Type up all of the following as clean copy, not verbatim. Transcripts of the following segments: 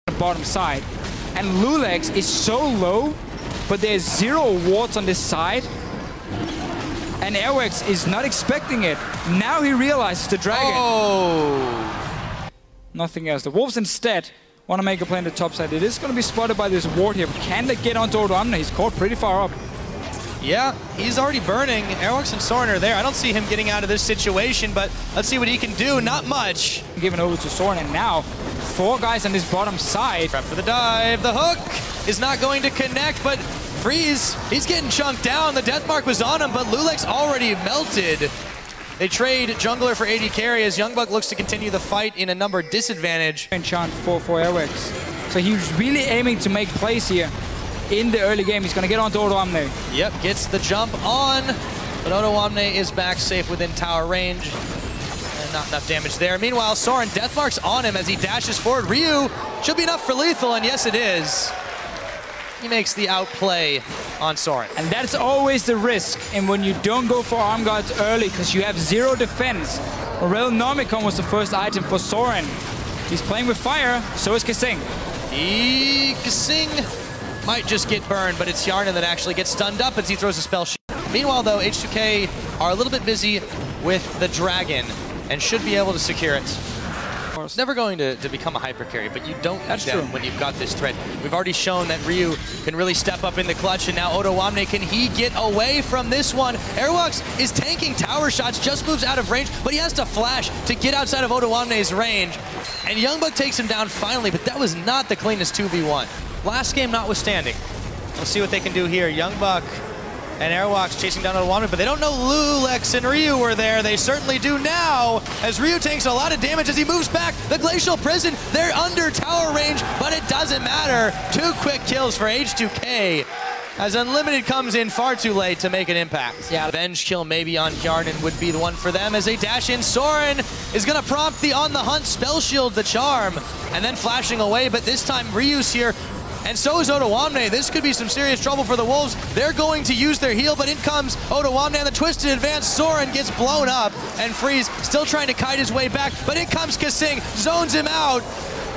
the bottom side. And loulex is so low, but there's 0 wards on this side. And Airwaks is not expecting it. Now he realizes the dragon. Oh! Nothing else. The Wolves instead want to make a play on the top side. It is going to be spotted by this ward here. But can they get onto Odoamne? He's caught pretty far up. Yeah, he's already burning. Airwaks and Soren are there. I don't see him getting out of this situation, but let's see what he can do. Not much. Given over to Soren, and now 4 guys on this bottom side. Prep for the dive. The hook is not going to connect, but Freeze, he's getting chunked down. The death mark was on him, but loulex already melted. They trade jungler for AD carry as YoungBuck looks to continue the fight in a number disadvantage. Enchant for Airwaks. So he's really aiming to make plays here. In the early game, he's going to get onto Odoamne. Yep, gets the jump on, but Odoamne is back safe within tower range. And not enough damage there. Meanwhile, Soren, death marks on him as he dashes forward. Ryu should be enough for lethal, and yes it is. He makes the outplay on Soren. And that's always the risk, and when you don't go for arm guards early, because you have 0 defense. Realnomicon was the first item for Soren. He's playing with fire, so is kaSing. kaSing might just get burned, but it's Hjarnan that actually gets stunned up as he throws a spell shield. Meanwhile, though, H2K are a little bit busy with the dragon and should be able to secure it. It's never going to become a hyper carry, but you don't need them when you've got this threat. We've already shown that Ryu can really step up in the clutch, and now Odoamne, can he get away from this one? Airwaks is tanking tower shots, just moves out of range, but he has to flash to get outside of Odoamne's range. And YoungBuck takes him down finally, but that was not the cleanest 2v1. Last game notwithstanding. We'll see what they can do here. YoungBuck and Airwaks chasing down Odoamne, but they don't know loulex and Ryu were there. They certainly do now, as Ryu takes a lot of damage as he moves back. The Glacial Prison, they're under tower range, but it doesn't matter. 2 quick kills for H2K, as Unlimited comes in far too late to make an impact. Yeah, revenge kill maybe on Hjarnan would be the one for them as they dash in. Soren is gonna prompt the On the Hunt spell shield, the charm, and then flashing away, but this time Ryu's here. And so is Odoamne. This could be some serious trouble for the Wolves. They're going to use their heal, but in comes Odoamne on the twisted advance. Soren gets blown up, and Freeze still trying to kite his way back, but in comes kaSing, zones him out,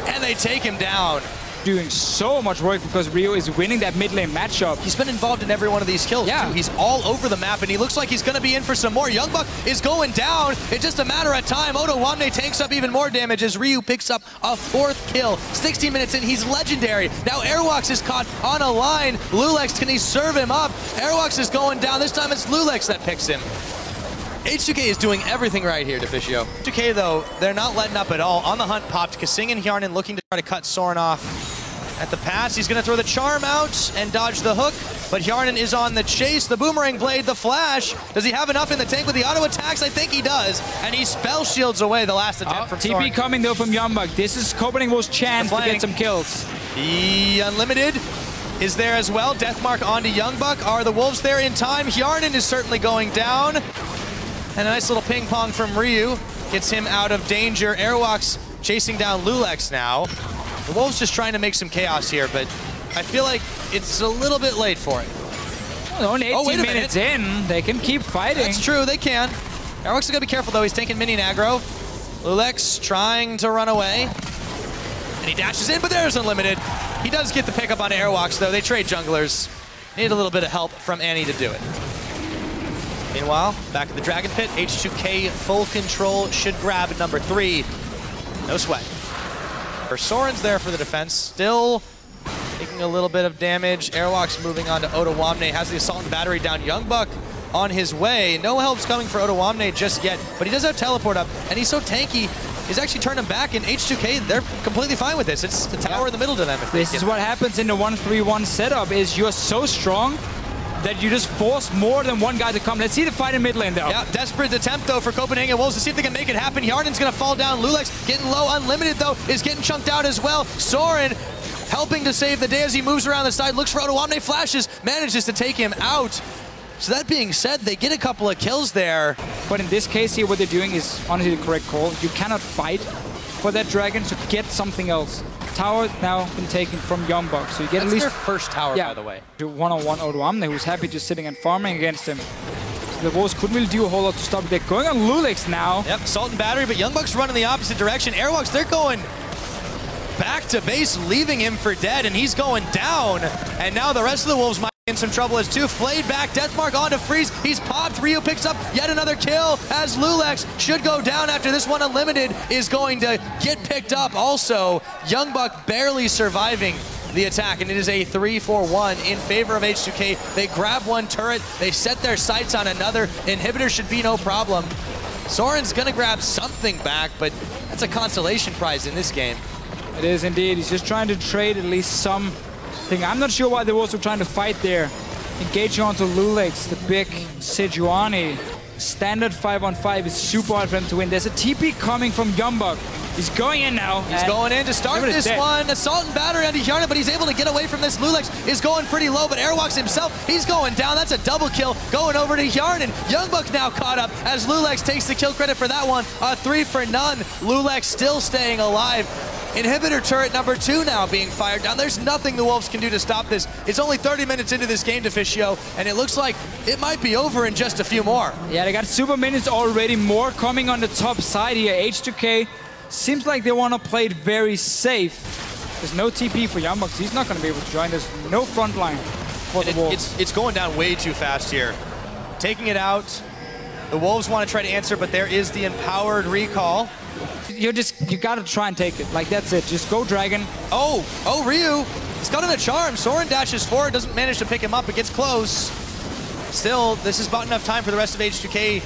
and they take him down. Doing so much work because Ryu is winning that mid lane matchup. He's been involved in every one of these kills, too. He's all over the map, and he looks like he's going to be in for some more. YoungBuck is going down. It's just a matter of time. Odoamne tanks up even more damage as Ryu picks up a 4th kill. 16 minutes in, he's legendary. Now Airwaks is caught on a line. loulex, can he serve him up? Airwaks is going down. This time it's loulex that picks him. H2K is doing everything right here, Deficio. H2K, though, they're not letting up at all. On the hunt popped. kaSing and Hjarnan looking to try to cut Soren off at the pass. He's going to throw the charm out and dodge the hook, but Hjarnan is on the chase. The boomerang blade, the flash. Does he have enough in the tank with the auto attacks? I think he does, and he spell shields away the last attempt from Soren. TP coming, though, from YoungBuck. This is Copenhagen's chance to get some kills. The Unlimited is there as well. Deathmark onto YoungBuck. Are the Wolves there in time? Hjarnan is certainly going down. And a nice little ping pong from Ryu gets him out of danger. Airwaks chasing down loulex now. The Wolves just trying to make some chaos here, but I feel like it's a little bit late for it. Well, only 18 minutes in, they can keep fighting. That's true, they can. Airwaks is gonna be careful though, he's taking minion aggro. loulex trying to run away. And he dashes in, but there's Unlimited. He does get the pickup on Airwaks though, they trade junglers. Need a little bit of help from Annie to do it. Meanwhile, back at the Dragon Pit, H2K full control, should grab number 3. No sweat. Soren's there for the defense, still taking a little bit of damage. Airwaks moving on to Odoamne, has the assault and battery down. YoungBuck on his way. No help's coming for Odoamne just yet, but he does have teleport up, and he's so tanky, he's actually turned him back, and H2K, they're completely fine with this. It's the tower in the middle to them. This is what happens in the 1-3-1 setup, is you're so strong that you just force more than one guy to come. Let's see the fight in mid lane, though. Yeah, desperate attempt, though, for Copenhagen Wolves to see if they can make it happen. Hjarnan's going to fall down. loulex getting low. Unlimited, though, is getting chunked out as well. Soren helping to save the day as he moves around the side. Looks for Odoamne, flashes, manages to take him out. So that being said, they get a couple of kills there. But in this case here, what they're doing is honestly the correct call. You cannot fight for that dragon, so get something else. Tower now been taken from YoungBuck, so you get That's at least their first tower, by the way. One-on-one Odoamne, who's happy just sitting and farming against him. So the Wolves couldn't really do a whole lot to stop it. They're going on loulex now. Yep, Salt and Battery, but YoungBuck's running the opposite direction. Airwaks, they're going back to base, leaving him for dead, and he's going down. And now the rest of the Wolves might be in some trouble as two. Flayed back, Deathmark onto Freeze. He's popped. Ryu picks up yet another kill as loulex should go down after this one. Unlimited is going to get picked up. Also, YoungBuck barely surviving the attack, and it is a 3-4-1 in favor of H2K. They grab one turret, they set their sights on another. Inhibitor should be no problem. Soren's gonna grab something back, but that's a consolation prize in this game. It is indeed. He's just trying to trade at least something. I'm not sure why they were also trying to fight there. Engaging onto loulex, the big Sejuani. Standard 5-on-5 is super hard for him to win. There's a TP coming from YoungBuck. He's going in now. He's going in to start this one. Assault and battery onto Hjarnan, but he's able to get away from this. loulex is going pretty low, but Airwaks himself, he's going down. That's a double kill going over to Hjarnan. YoungBuck now caught up as loulex takes the kill credit for that one. A 3 for none. loulex still staying alive. Inhibitor turret number 2 now being fired down. There's nothing the Wolves can do to stop this. It's only 30 minutes into this game, Deficio, and it looks like it might be over in just a few more. Yeah, they got super minutes already. More coming on the top side here. H2K seems like they want to play it very safe. There's no TP for YoungBuck. He's not going to be able to join. There's no front line for the Wolves. It's going down way too fast here. Taking it out. The Wolves want to try to answer, but there is the empowered recall. You gotta try and take it. Like, that's it. Just go Dragon. Oh, Ryu. He's got in a charm. Soren dashes forward, doesn't manage to pick him up. It gets close. Still, this is about enough time for the rest of H2K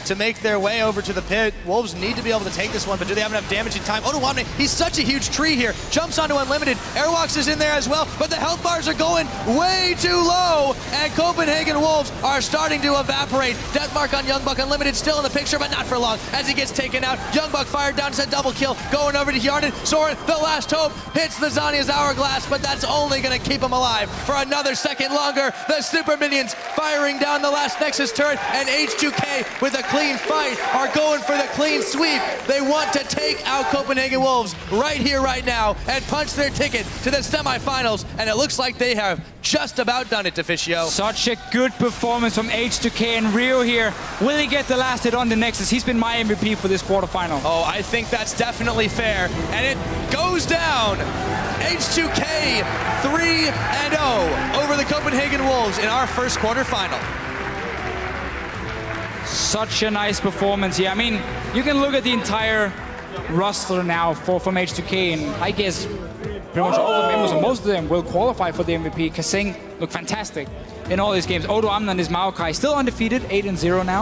to make their way over to the pit. Wolves need to be able to take this one, but do they have enough damage in time? Odoamne, he's such a huge tree here. Jumps onto Unlimited. Airwaks is in there as well, but the health bars are going way too low, and Copenhagen Wolves are starting to evaporate. Deathmark on YoungBuck. Unlimited still in the picture, but not for long as he gets taken out. YoungBuck fired down to a double kill, going over to Hjarnan. Soren, the last hope, hits the Zhonya's hourglass, but that's only going to keep him alive for another second longer. The super minions firing down the last Nexus turret, and H2K with a clean fight are going for the clean sweep. They want to take out Copenhagen Wolves right here, right now, and punch their ticket to the semifinals, and it looks like they have just about done it, Deficio. Such a good performance from H2K and Rio here. Will he get the last hit on the Nexus? He's been my MVP for this quarterfinal. Oh, I think that's definitely fair, and it goes down. H2K 3-0 over the Copenhagen Wolves in our first quarterfinal. Such a nice performance here. I mean, you can look at the entire roster now from H2K, and I guess pretty much all the members, or most of them, will qualify for the MVP. kaSing look fantastic in all these games. Odoamne and his Maokai still undefeated, 8-0 now.